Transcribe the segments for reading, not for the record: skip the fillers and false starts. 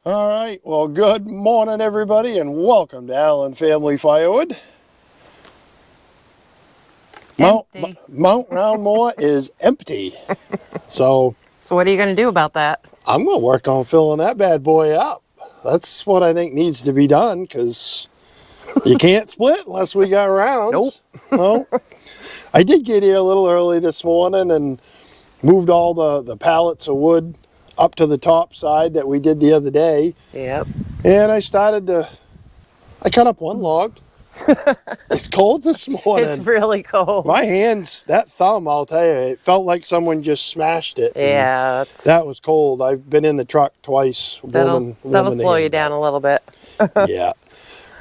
All right, well, good morning, everybody, and welcome to Allen Family Firewood. Mount Roundmore is empty. So what are you going to do about that? I'm going to work on filling that bad boy up. That's what I think needs to be done, because you can't split unless we got rounds. Nope. No. I did get here a little early this morning and moved all the pallets of wood up to the top side that we did the other day. Yep. And I cut up one log. It's cold this morning. It's really cold. My hands, that thumb, I'll tell you, it felt like someone just smashed it. Yeah. That was cold. I've been in the truck twice. That'll slow you down a little bit. Yeah.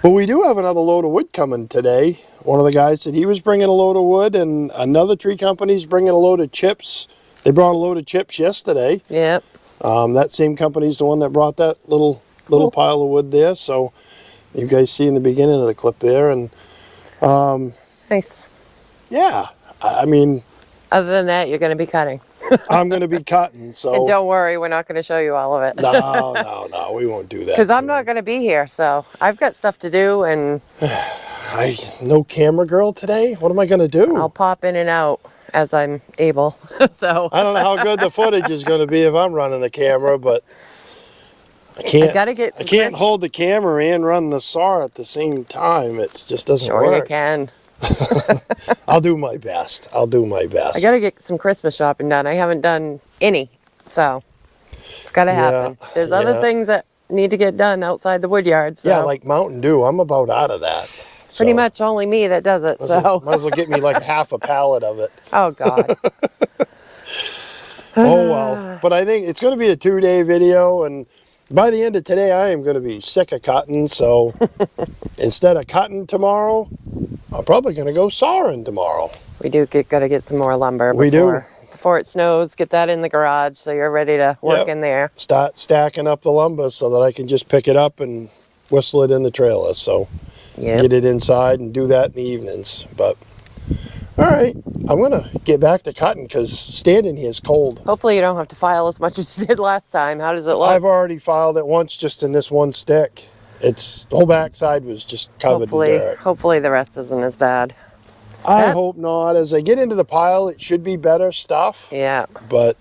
But we do have another load of wood coming today. One of the guys said he was bringing a load of wood, and another tree company's bringing a load of chips. They brought a load of chips yesterday. Yep. That same company's the one that brought that little pile of wood there. So you guys see in the beginning of the clip there, and nice. Yeah, I mean, other than that, you're going to be cutting. I'm going to be cutting. So and don't worry, we're not going to show you all of it. No, we won't do that. Because I'm not going to be here, so I've got stuff to do, and no camera girl today. What am I going to do? I'll pop in and out as I'm able. So I don't know how good the footage is going to be if I'm running the camera, but I can't hold the camera and run the saw at the same time. It just doesn't work. Sure you can. I'll do my best. I got to get some Christmas shopping done. I haven't done any, so it's got to happen. There's other things that need to get done outside the woodyard. So. Yeah, like Mountain Dew. I'm about out of that. It's pretty much only me that does it. Might as well get me like half a pallet of it. Oh, God. Oh, well. But I think it's going to be a 2-day video, and by the end of today, I am going to be sick of cutting. So instead of cutting tomorrow, I'm probably going to go sawing tomorrow. We do got to get some more lumber. Before it snows, get that in the garage so you're ready to work in there. Start stacking up the lumber so that I can just pick it up and whistle it in the trailer. So get it inside and do that in the evenings. But all right, I'm going to get back to cutting because standing here is cold. Hopefully you don't have to file as much as you did last time. How does it look? I've already filed it once just in this one stick. The whole backside was just covered in dirt. Hopefully the rest isn't as bad. I hope not. As I get into the pile, it should be better stuff. Yeah. But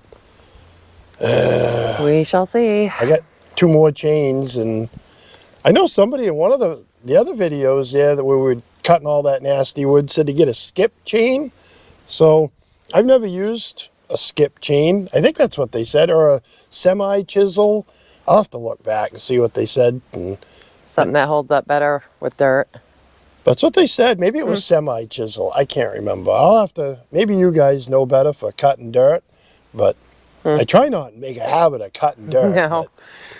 we shall see. I got 2 more chains, and I know somebody in one of the other videos there that we were cutting all that nasty wood said to get a skip chain. So I've never used a skip chain. I think that's what they said, or a semi-chisel. I'll have to look back and see what they said. Something that holds up better with dirt. That's what they said. Maybe it was semi-chisel. I can't remember. I'll have to, maybe you guys know better for cutting dirt, but I try not to make a habit of cutting dirt. No.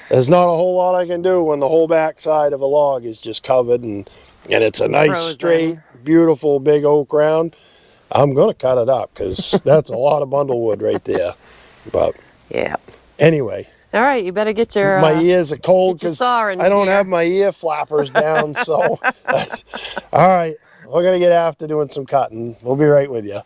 There's not a whole lot I can do when the whole backside of a log is just covered and it's a nice, straight, beautiful, big oak round. I'm going to cut it up because that's a lot of bundle wood right there. But anyway. All right, you better get your... my ears are cold because I don't have my ear flappers down. So, all right, we're going to get after doing some cutting. We'll be right with you.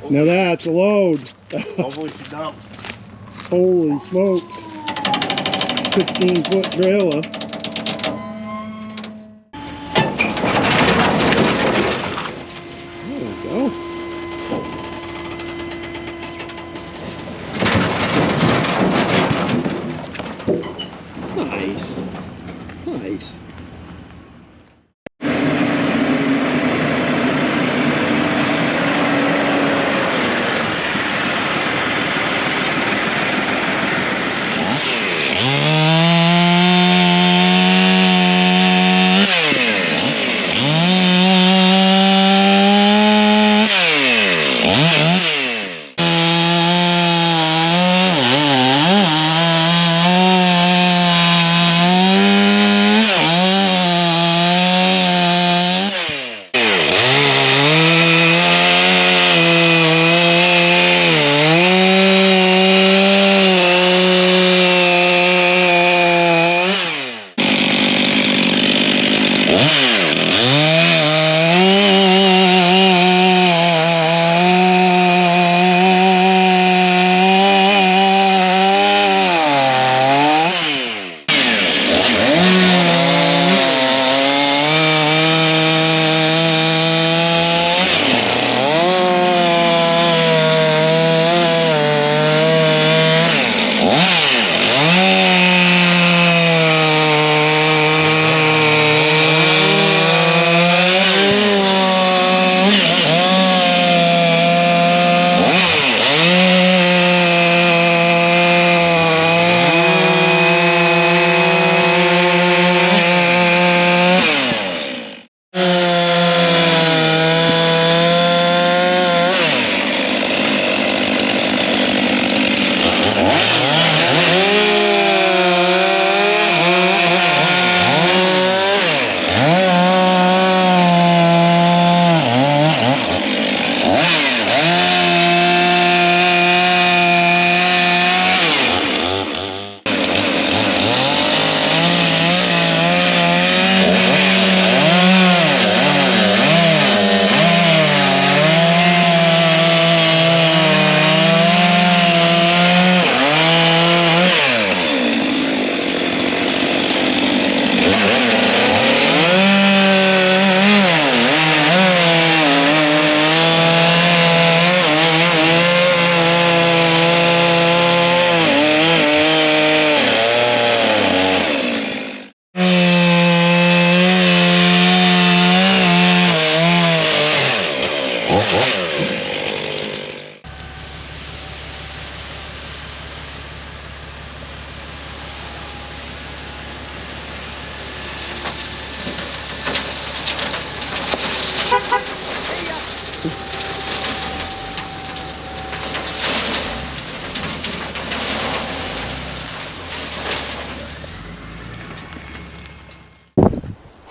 Now that's a load. Hopefully she dumps. Holy smokes. 16-foot trailer. There we go. Nice. Nice.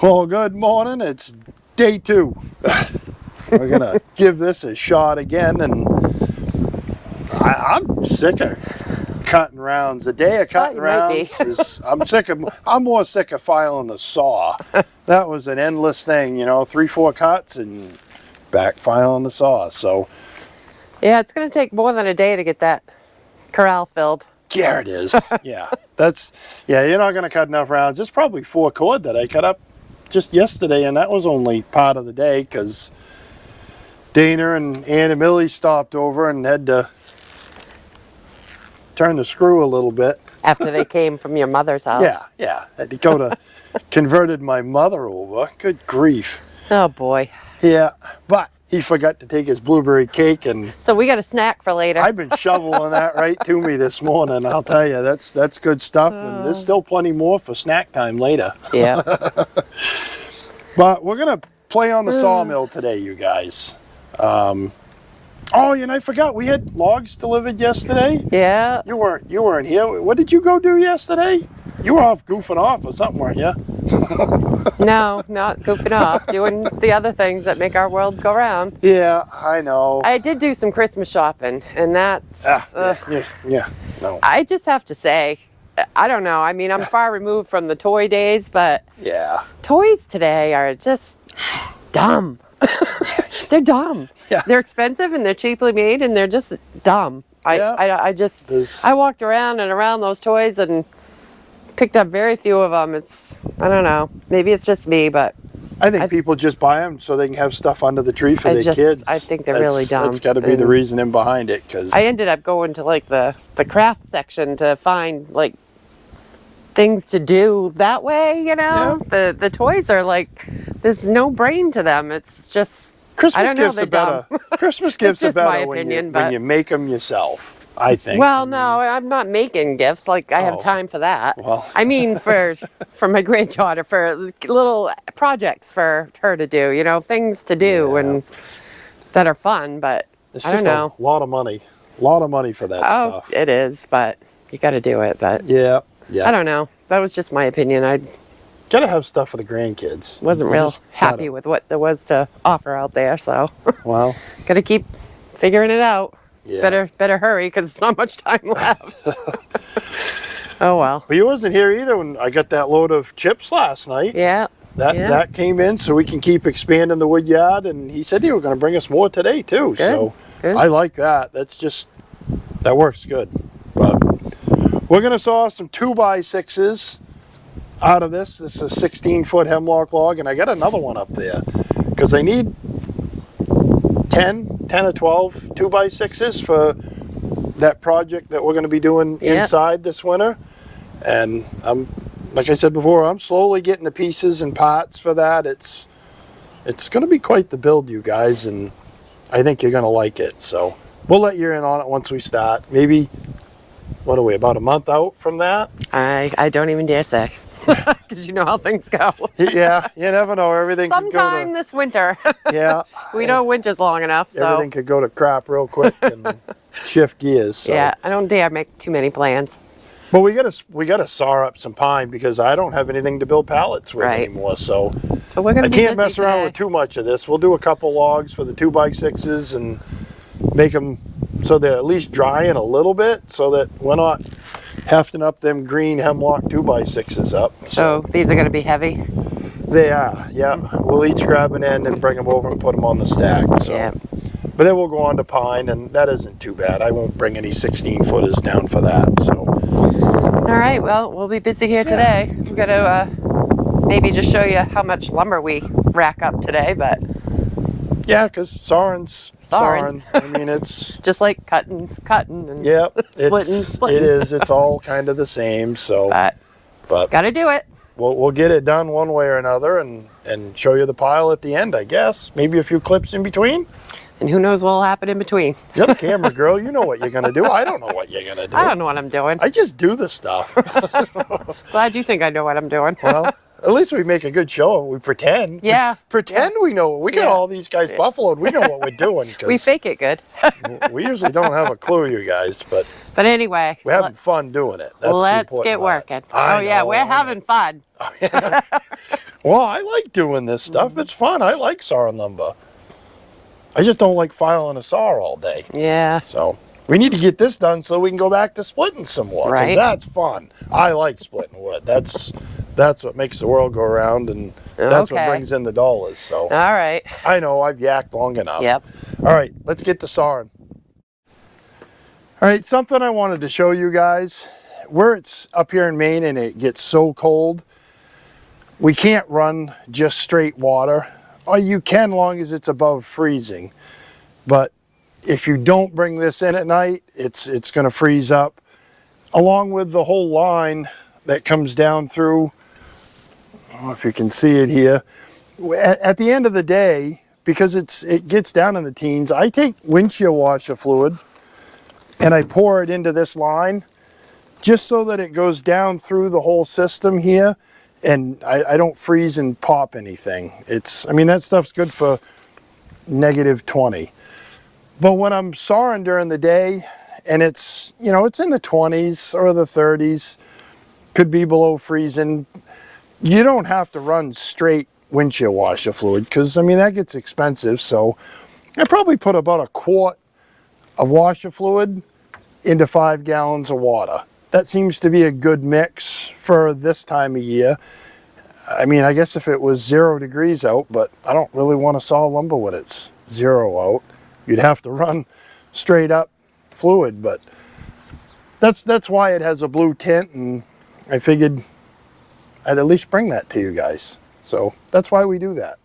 Well, good morning. It's day 2. We're gonna give this a shot again, and I'm sick of cutting rounds. A day of cutting rounds is I'm more sick of filing the saw. That was an endless thing, you know, 3-4 cuts and back filing the saw. So yeah, it's gonna take more than a day to get that corral filled. yeah, it is. Yeah, you're not gonna cut enough rounds. It's probably 4 cord that I cut up just yesterday, and that was only part of the day because Dana and Ann and Millie stopped over and had to turn the screw a little bit. After they came from your mother's house. Yeah. Dakota converted my mother over. Good grief. Oh boy. Yeah, but he forgot to take his blueberry cake, and so we got a snack for later. I've been shoveling that right to me this morning. I'll tell you, that's good stuff, and there's still plenty more for snack time later. Yeah. But we're gonna play on the sawmill today, you guys. Oh, and I forgot we had logs delivered yesterday. Yeah. You weren't here. What did you go do yesterday? You were off goofing off or something, weren't you? No, not goofing off. Doing the other things that make our world go round. Yeah, I know. I did do some Christmas shopping, and that's... No. I just have to say, I don't know. I mean, I'm far removed from the toy days, but... Yeah. Toys today are just dumb. They're dumb. Yeah. They're expensive, and they're cheaply made, and they're just dumb. I walked around and around those toys and picked up very few of them. I don't know. Maybe it's just me, but I think people just buy them so they can have stuff under the tree for their kids. I think they're really dumb. That's got to be the reasoning behind it. Cause I ended up going to like the craft section to find like things to do that way, you know? Yeah. The toys are like, there's no brain to them. It's just, Christmas gifts are better. Christmas gifts are better when you make them yourself, I think. Well, no, I'm not making gifts. Like, I have time for that. Well. I mean, for my granddaughter, for little projects for her to do, you know, things to do and that are fun. But It's I just don't know. a lot of money. A lot of money for that Oh, stuff. it is, but you got to do it. But Yeah, yeah. I don't know. That was just my opinion. I Gotta have stuff for the grandkids. wasn't You real just happy gotta. with what there was to offer out there, so Well, got to keep figuring it out. yeah. Better hurry because there's not much time left. Oh well. But he wasn't here either when I got that load of chips last night. Yeah. That came in so we can keep expanding the wood yard, and he said he was going to bring us more today too. So Good. I like that. That works good. But we're going to saw some 2x6s out of this. This is a 16-foot hemlock log, and I got another one up there because I need 10 or 12 2x6s for that project that we're going to be doing inside this winter. And like I said before, I'm slowly getting the pieces and parts for that. It's going to be quite the build, you guys, and I think you're going to like it. So we'll let you in on it once we start. Maybe, what are we, about a month out from that? I don't even dare say because you know how things go. Yeah, you never know. Everything could Sometime go to, this winter. yeah. We know winter's long enough, so Everything could go to crap real quick and shift gears. So. yeah, I don't dare make too many plans. But we gotta saw up some pine because I don't have anything to build pallets with Right. anymore. So So we're gonna I be can't busy mess around today. with too much of this. We'll do a couple logs for the 2x6s and make them so they're at least drying a little bit, so that we're not hefting up them green hemlock 2x6s up. So these are gonna be heavy. They are, yeah. We'll each grab an end and bring them over and put them on the stack. So. Yeah. But then we'll go on to pine, and that isn't too bad. I won't bring any 16-footers down for that. So. All right. Well, we'll be busy here today. We're gonna maybe just show you how much lumber we rack up today, but Yeah, because Sawin's Sawin. Sawin. I mean, it's just like cutting and yep, splitting. It is. It's all kind of the same. So, but gotta do it. we'll get it done one way or another, and show you the pile at the end. I guess maybe a few clips in between. And who knows what'll happen in between. You're the camera girl. You know what you're gonna do. I don't know what you're gonna do. I don't know what I'm doing. I just do the stuff. Glad you think I know what I'm doing. Well, at least we make a good show. We pretend. Yeah. Pretend we know. We got Yeah. all these guys buffaloed. We know what we're doing. 'Cause We fake it good. we usually don't have a clue, you guys, but But anyway, we're having fun doing it. That's the let's important get part. working. I Oh yeah, know, we're I know. having fun. Well, I like doing this stuff. It's fun. I like sawing lumber. I just don't like filing a saw all day. Yeah. So we need to get this done so we can go back to splitting some more. 'Cause Right. that's fun. I like splitting wood. That's what makes the world go around, and that's what Okay. brings in the dollars. So All right. I know I've yacked long enough. Yep. All right, let's get to sawing. All right, something I wanted to show you guys. Where it's up here in Maine and it gets so cold, we can't run just straight water. Or you can, long as it's above freezing. But if you don't bring this in at night, it's going to freeze up. Along with the whole line that comes down through, I don't know if you can see it here. At the end of the day, because it gets down in the teens, I take windshield washer fluid and I pour it into this line just so that it goes down through the whole system here, and I don't freeze and pop anything. I mean, that stuff's good for -20. But when I'm sawing during the day and it's in the 20s or the 30s, could be below freezing, you don't have to run straight windshield washer fluid, because I mean that gets expensive. So I probably put about a quart of washer fluid into 5 gallons of water. That seems to be a good mix for this time of year. I mean, I guess if it was 0 degrees out, but I don't really want to saw lumber when it's 0 out. You'd have to run straight up fluid, but that's why it has a blue tint, and I figured I'd at least bring that to you guys. So that's why we do that.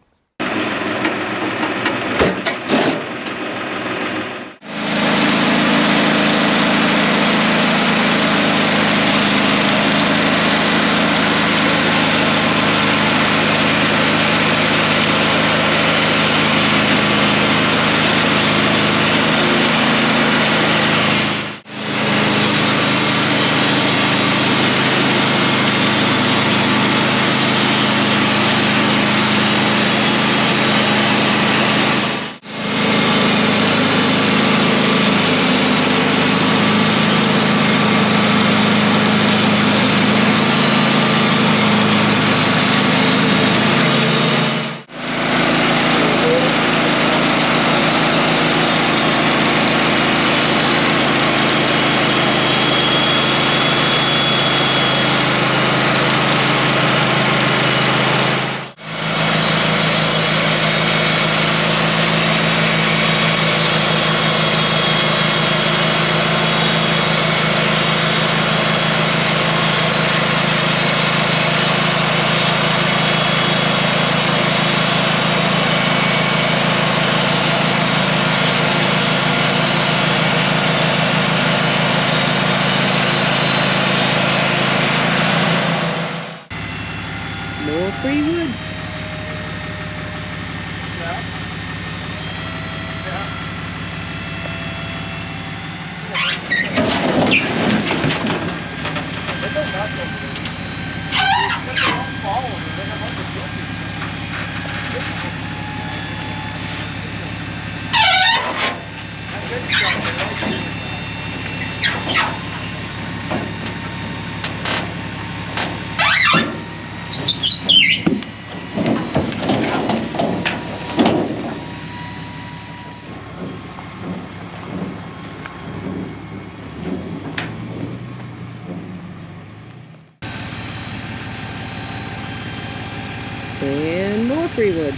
And more Firewood.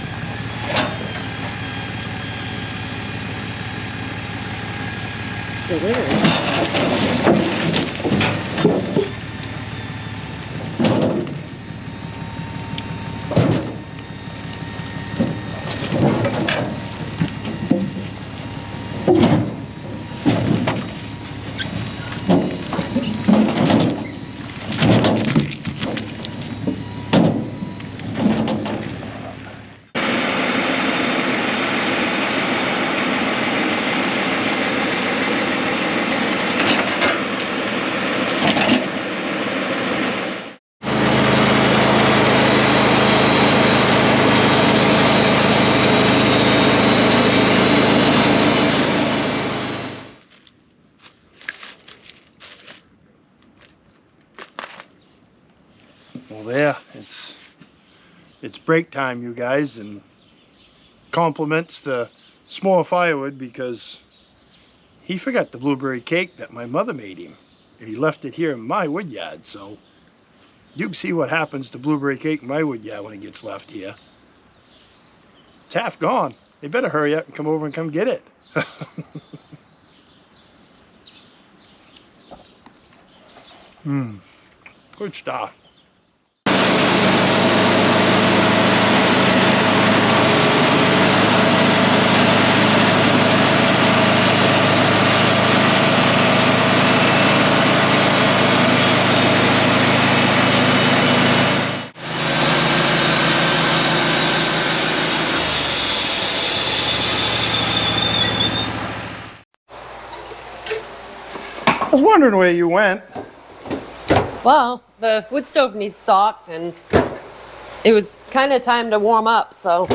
Deliveries. Well, there, it's break time, you guys, and compliments to small Firewood because he forgot the blueberry cake that my mother made him, and he left it here in my woodyard. So you can see what happens to blueberry cake in my woodyard when it gets left here. It's half gone. They better hurry up and come over and come get it. Good stuff. I was wondering where you went. Well, the wood stove needs stocked, and it was kind of time to warm up, so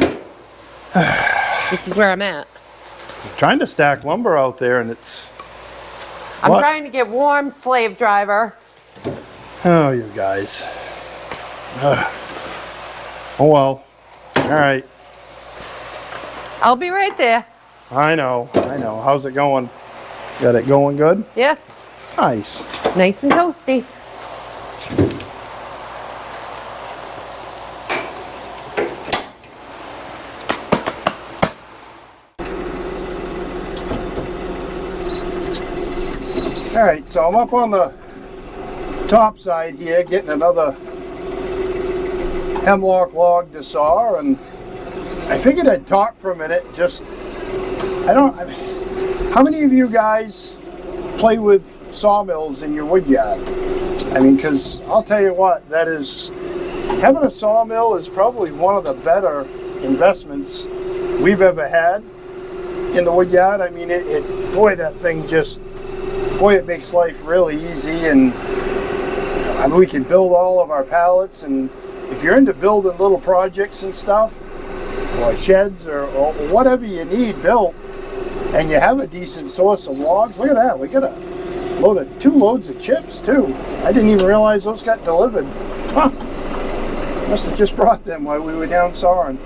this is where I'm at. I'm trying to stack lumber out there, and it's... I'm What? trying to get warm, slave driver. Oh, you guys. Oh, well. All right. I'll be right there. I know. How's it going? Got it going good? Yeah, Nice. nice and toasty. All right, so I'm up on the top side here, getting another hemlock log to saw, and I figured I'd talk for a minute. How many of you guys play with sawmills in your woodyard? I mean, because I'll tell you what, having a sawmill is probably one of the better investments we've ever had in the woodyard. I mean, it makes life really easy, and I mean, we can build all of our pallets, and if you're into building little projects and stuff, or sheds, or whatever you need built, and you have a decent source of logs, look at that, we got two loads of chips too. I didn't even realize those got delivered. Huh. Must have just brought them while we were down sawing.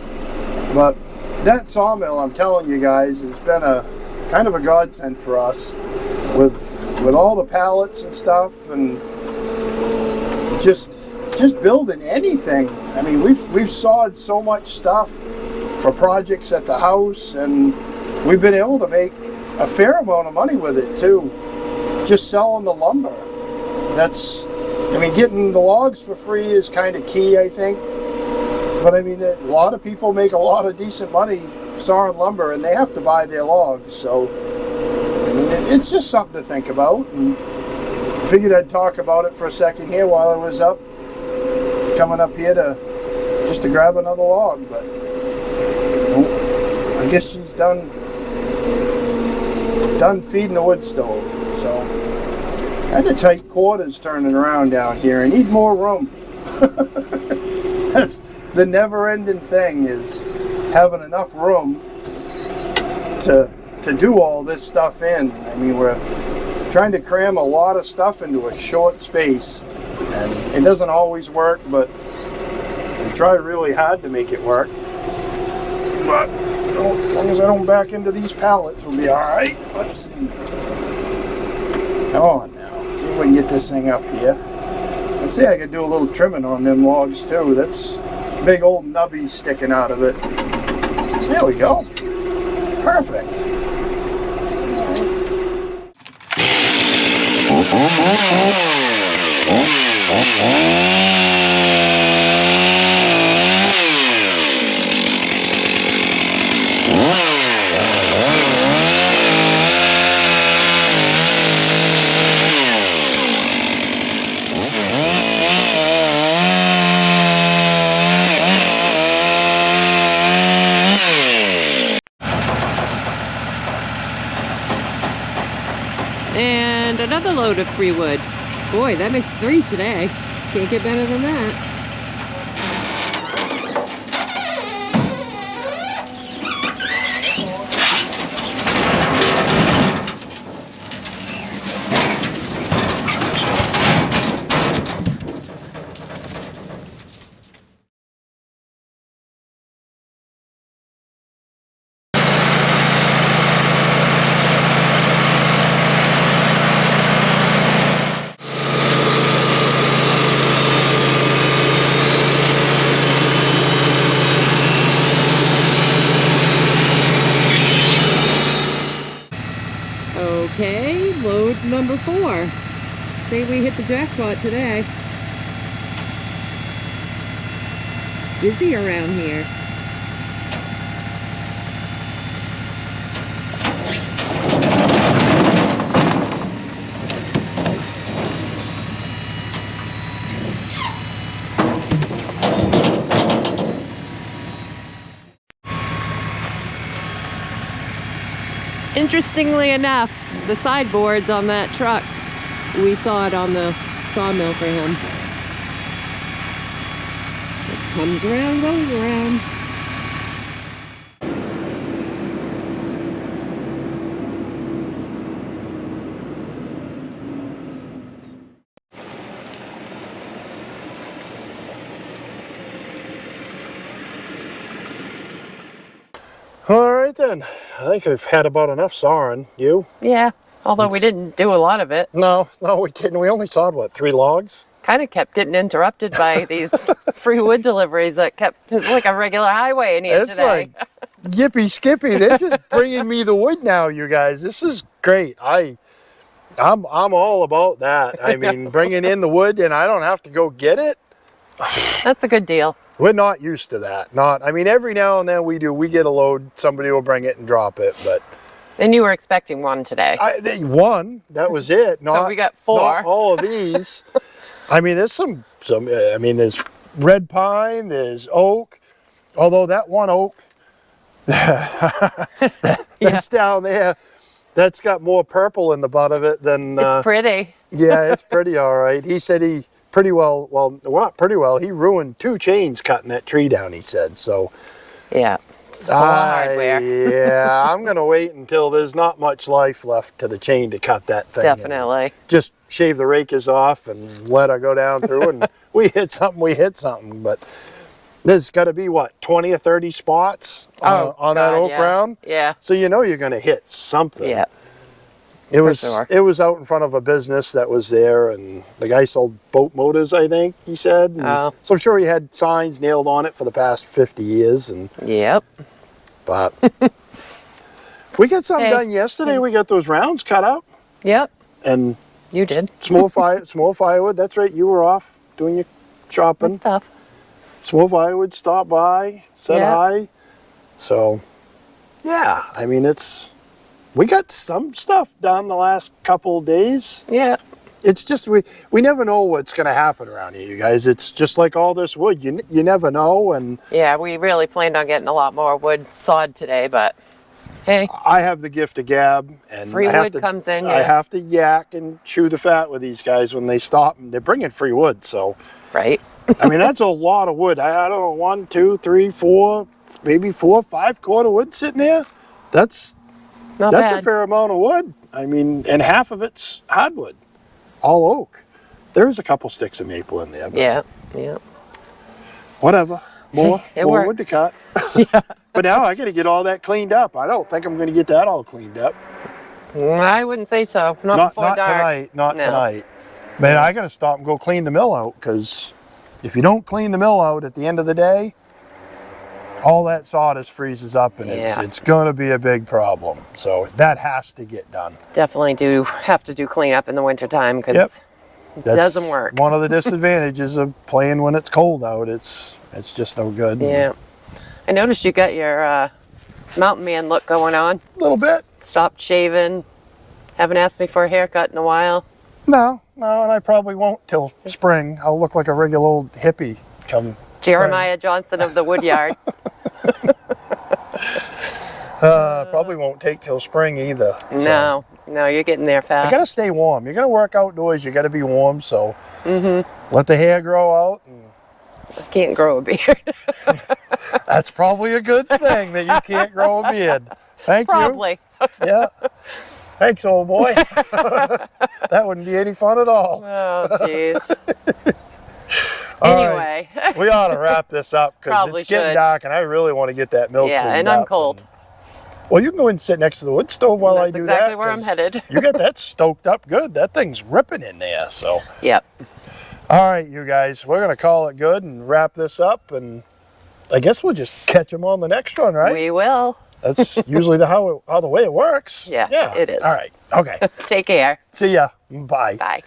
But that sawmill, I'm telling you guys, has been a kind of a godsend for us with all the pallets and stuff, and just building anything. I mean, we've sawed so much stuff for projects at the house, and we've been able to make a fair amount of money with it too, just selling the lumber. Getting the logs for free is kind of key, I think. But I mean, a lot of people make a lot of decent money sawing lumber, and they have to buy their logs. So, I mean, it's just something to think about. And I figured I'd talk about it for a second here while I was coming up here to grab another log. But I guess she's done feeding the wood stove. So Kind of tight quarters turning around down here. I need more room. That's the never-ending thing, is having enough room to do all this stuff in. I mean, we're trying to cram a lot of stuff into a short space, and it doesn't always work, but we try really hard to make it work. But as long as I don't back into these pallets, we'll be all right. Let's see. Come on now. See if we can get this thing up here. I'd say I could do a little trimming on them logs too. That's big old nubbies sticking out of it. There we go. Perfect. And another load of free wood. Boy, that makes 3 today. Can't get better than that. Okay, load number 4. Say we hit the jackpot today. Busy around here. Interestingly enough, the sideboards on that truck, we saw it on the sawmill for him. It comes around, goes around. All right then. I think I've had about enough sawing. You? Yeah, although we didn't do a lot of it. No, we didn't. We only sawed, what, 3 logs? Kind of kept getting interrupted by these free wood deliveries that kept, it's like a regular highway in here It's today. like yippee skippy. They're just bringing me the wood now, you guys. This is great. I'm all about that. I mean, bringing in the wood and I don't have to go get it. That's a good deal. We're not used to that. I mean, every now and then we get a load, somebody will bring it and drop it, but. And you were expecting one today. One, that was it. But we got 4. Not all of these. I mean, there's some, I mean, there's red pine, there's oak, although that one oak, that's down there, that's got more purple in the butt of it than. It's pretty. Yeah, it's pretty all right. He said he not pretty well, he ruined 2 chains cutting that tree down, he said, so. Yeah, it's full of hardware. Yeah, I'm going to wait until there's not much life left to the chain to cut that thing. Definitely. Just shave the rakers off and let her go down through, and we hit something, but there's got to be, what, 20 or 30 spots on that oak round? Yeah. So you know you're going to hit something. Yeah. It was sure. It was out in front of a business that was there, and the guy sold boat motors, I think he said. Oh. So I'm sure he had signs nailed on it for the past 50 years. And Yep. but we got something done yesterday. We got those rounds cut out. Yep. And You did. small firewood. That's right. You were off doing your shopping. Good stuff. Small firewood stopped by, said hi. So yeah, I mean we got some stuff done the last couple of days. Yeah. It's just we never know what's going to happen around here, you guys. It's just like all this wood. You never know. And Yeah, we really planned on getting a lot more wood sawed today, but Hey, I have the gift of gab, and free I have wood to, comes in. I Yeah. have to yak and chew the fat with these guys when they stop. And they're bringing free wood, so Right. I mean that's a lot of wood. I don't know, 1, 2, 3, 4, maybe 4, 5 cord of wood sitting there. That's Not a bad. fair amount of wood. I mean, and half of it's hardwood, all oak. There's a couple sticks of maple in there, but Yeah. Yeah. whatever. More It more wood to works. cut. Yeah. But now I got to get all that cleaned up. I don't think I'm going to get that all cleaned up. I wouldn't say so. Not before dark. Tonight. Not No. tonight. Man, I got to stop and go clean the mill out, because if you don't clean the mill out at the end of the day, all that sawdust freezes up, and Yeah. it's going to be a big problem. So that has to get done. Definitely do have to do cleanup in the wintertime because Yep. it That's doesn't work. one of the disadvantages of playing when it's cold out. It's just no good. Yeah. I noticed you got your mountain man look going on. A little bit. Stopped shaving. Haven't asked me for a haircut in a while. No, and I probably won't till spring. I'll look like a regular old hippie come Jeremiah Johnson of the woodyard. Probably won't take till spring either. So. No, you're getting there You fast. gotta stay warm. You're gonna work outdoors. You gotta be warm. So let the hair grow out. And I can't grow a beard. that's probably a good thing that you can't grow a beard. Thank Probably. you. Yeah. Thanks, old boy. That wouldn't be any fun at all. Oh, jeez. All Anyway. right. We ought to wrap this up because Probably it's getting should. dark and I really want to get that milk Yeah, cleaned and I'm up. cold. Well, you can go and sit next to the wood stove while I That's do exactly that. where I'm 'cause headed. You got that stoked up good. That thing's ripping in there. So, Yep. all right, you guys, we're going to call it good and wrap this up. And I guess we'll just catch them on the next one, right? We will. That's usually how the way it works. Yeah, it is. All right. Okay. Take care. See ya. Bye. Bye.